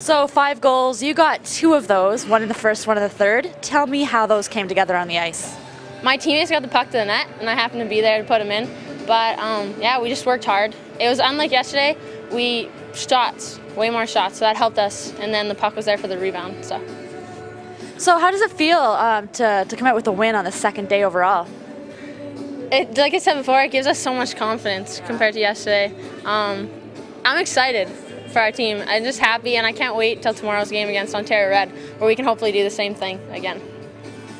So 5 goals, you got 2 of those, one in the first, one in the third. Tell me how those came together on the ice. My teammates got the puck to the net, and I happened to be there to put them in. But yeah, we just worked hard. It was unlike yesterday. We shots, way more shots, so that helped us. And then the puck was there for the rebound. So how does it feel to come out with a win on the second day overall? Like I said before, it gives us so much confidence compared to yesterday. I'm excited for our team. I'm just happy, and I can't wait till tomorrow's game against Ontario Red, where we can hopefully do the same thing again.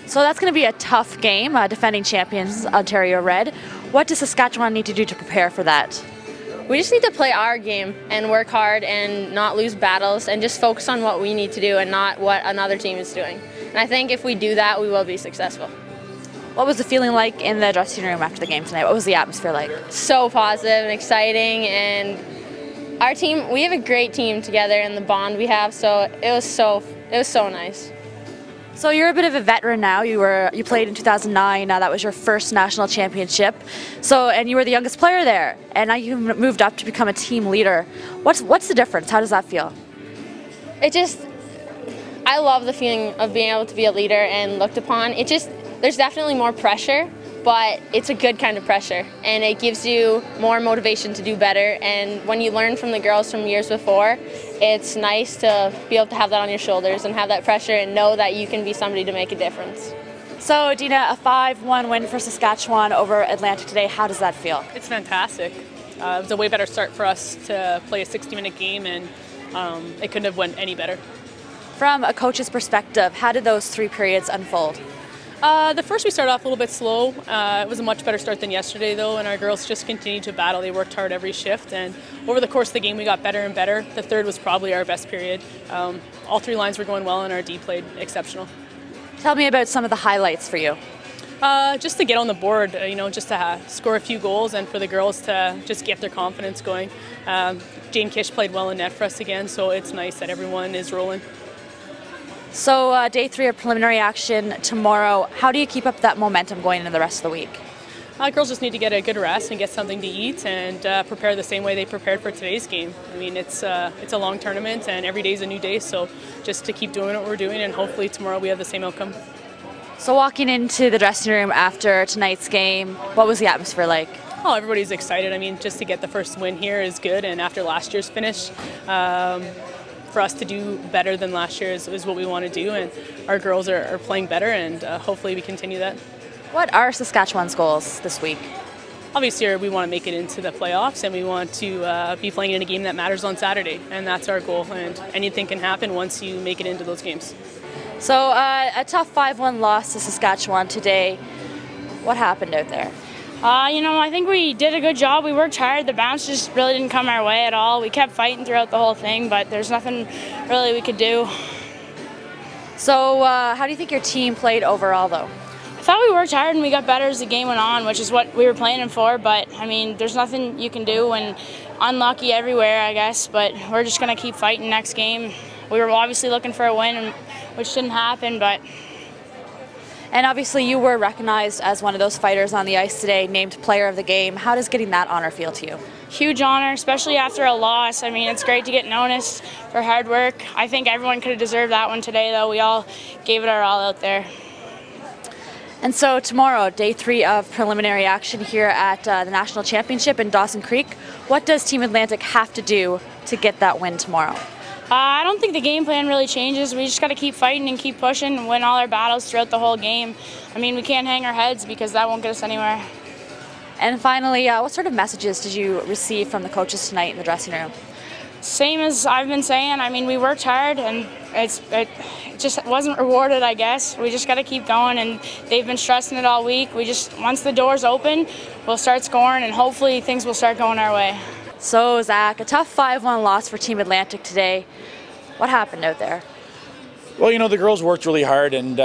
So that's going to be a tough game, defending champions Ontario Red. What does Saskatchewan need to do to prepare for that? We just need to play our game and work hard and not lose battles and just focus on what we need to do and not what another team is doing. And I think if we do that, we will be successful. What was the feeling like in the dressing room after the game tonight? What was the atmosphere like? So positive and exciting, and our team, we have a great team together and the bond we have, so it was so nice. So you're a bit of a veteran now. You played in 2009. That was your first national championship. And you were the youngest player there. And now you moved up to become a team leader. What's the difference? How does that feel? I love the feeling of being able to be a leader and looked upon. There's definitely more pressure, but it's a good kind of pressure, and it gives you more motivation to do better. And when you learn from the girls from years before, it's nice to be able to have that on your shoulders and have that pressure and know that you can be somebody to make a difference. So Dina, a 5-1 win for Saskatchewan over Atlantic today. How does that feel? It's fantastic. It was a way better start for us to play a 60-minute game, and it couldn't have went any better. From a coach's perspective, how did those 3 periods unfold? The first we started off a little bit slow. It was a much better start than yesterday though, and our girls just continued to battle. They worked hard every shift, and over the course of the game we got better and better. The third was probably our best period. All 3 lines were going well, and our D played exceptional. Tell me about some of the highlights for you. Just to get on the board, just to score a few goals, and for the girls to just get their confidence going. Jane Kish played well in net for us again, so it's nice that everyone is rolling. So day 3 of preliminary action tomorrow. How do you keep up that momentum going into the rest of the week? Girls just need to get a good rest and get something to eat and prepare the same way they prepared for today's game. I mean, it's a long tournament, and every day is a new day, so just to keep doing what we're doing, and hopefully tomorrow we have the same outcome. So walking into the dressing room after tonight's game, what was the atmosphere like? Oh, everybody's excited. I mean, just to get the first win here is good, and after last year's finish, for us to do better than last year is what we want to do, and our girls are playing better, and hopefully we continue that. What are Saskatchewan's goals this week? Obviously, we want to make it into the playoffs, and we want to be playing in a game that matters on Saturday, and that's our goal, and anything can happen once you make it into those games. So a tough 5-1 loss to Saskatchewan today. What happened out there? I think we did a good job. We worked hard. The bounce just really didn't come our way at all. We kept fighting throughout the whole thing, but there's nothing really we could do. So how do you think your team played overall, though? I thought we worked hard and we got better as the game went on, which is what we were playing for, but, I mean, there's nothing you can do, and unlucky everywhere, I guess, but we're just going to keep fighting next game. We were obviously looking for a win, which didn't happen, but... And obviously you were recognized as one of those fighters on the ice today, named player of the game. How does getting that honor feel to you? Huge honor, especially after a loss. I mean, it's great to get noticed for hard work. I think everyone could have deserved that one today, though. We all gave it our all out there. And so tomorrow, day 3 of preliminary action here at the National Championship in Dawson Creek. What does Team Atlantic have to do to get that win tomorrow? I don't think the game plan really changes. We just got to keep fighting and keep pushing and win all our battles throughout the whole game. I mean, we can't hang our heads because that won't get us anywhere. And finally, what sort of messages did you receive from the coaches tonight in the dressing room? Same as I've been saying. I mean, we worked hard, and it just wasn't rewarded, I guess. We just got to keep going, and they've been stressing it all week. Once the doors open, we'll start scoring, and hopefully things will start going our way. So, Zach, a tough 5-1 loss for Team Atlantic today. What happened out there? Well, the girls worked really hard, and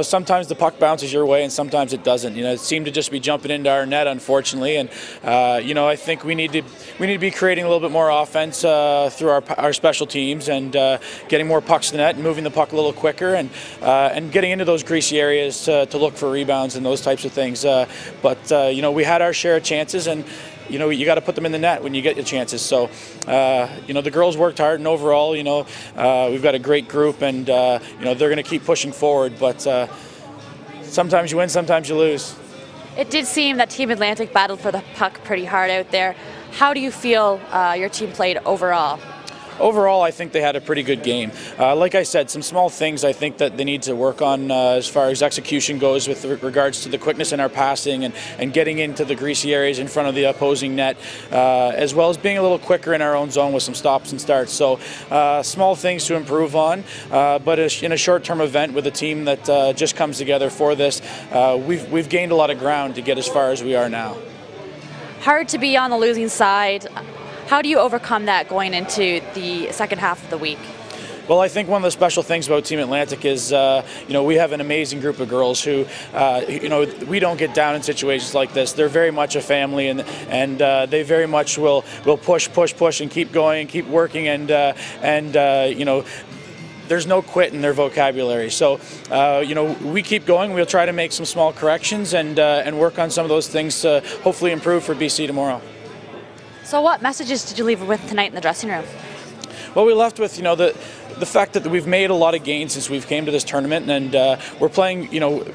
sometimes the puck bounces your way and sometimes it doesn't. It seemed to just be jumping into our net, unfortunately, and I think we need to be creating a little bit more offense through our special teams and getting more pucks to the net and moving the puck a little quicker and getting into those greasy areas to look for rebounds and those types of things. But we had our share of chances, and you know, you got to put them in the net when you get your chances. So, you know, the girls worked hard, and overall, you know, we've got a great group, and you know, they're going to keep pushing forward. But sometimes you win, sometimes you lose. It did seem that Team Atlantic battled for the puck pretty hard out there. How do you feel your team played overall? Overall, I think they had a pretty good game. Like I said, some small things I think that they need to work on as far as execution goes with regards to the quickness in our passing and getting into the greasy areas in front of the opposing net, as well as being a little quicker in our own zone with some stops and starts. So small things to improve on, but in a short-term event with a team that just comes together for this, we've gained a lot of ground to get as far as we are now. Hard to be on the losing side. How do you overcome that going into the second half of the week? Well, I think one of the special things about Team Atlantic is, you know, we have an amazing group of girls who, you know, we don't get down in situations like this. They're very much a family, and they very much will push, and keep going, and keep working, and you know, there's no quit in their vocabulary. So, you know, we keep going. We'll try to make some small corrections and work on some of those things to hopefully improve for BC tomorrow. So what messages did you leave with tonight in the dressing room? Well, we left with, you know, the fact that we've made a lot of gains since we've came to this tournament, and we're playing, you know,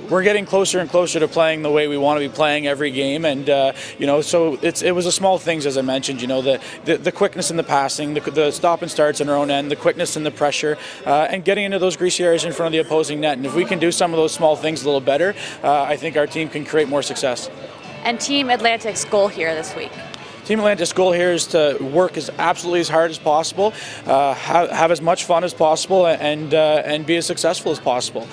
we're getting closer and closer to playing the way we want to be playing every game, and you know, so it was the small things, as I mentioned, you know, the quickness in the passing, the stop and starts on our own end, the quickness in the pressure, and getting into those greasy areas in front of the opposing net. And if we can do some of those small things a little better, I think our team can create more success. And Team Atlantic's goal here this week? Team Atlantic's goal here is to work absolutely as hard as possible, have as much fun as possible, and be as successful as possible.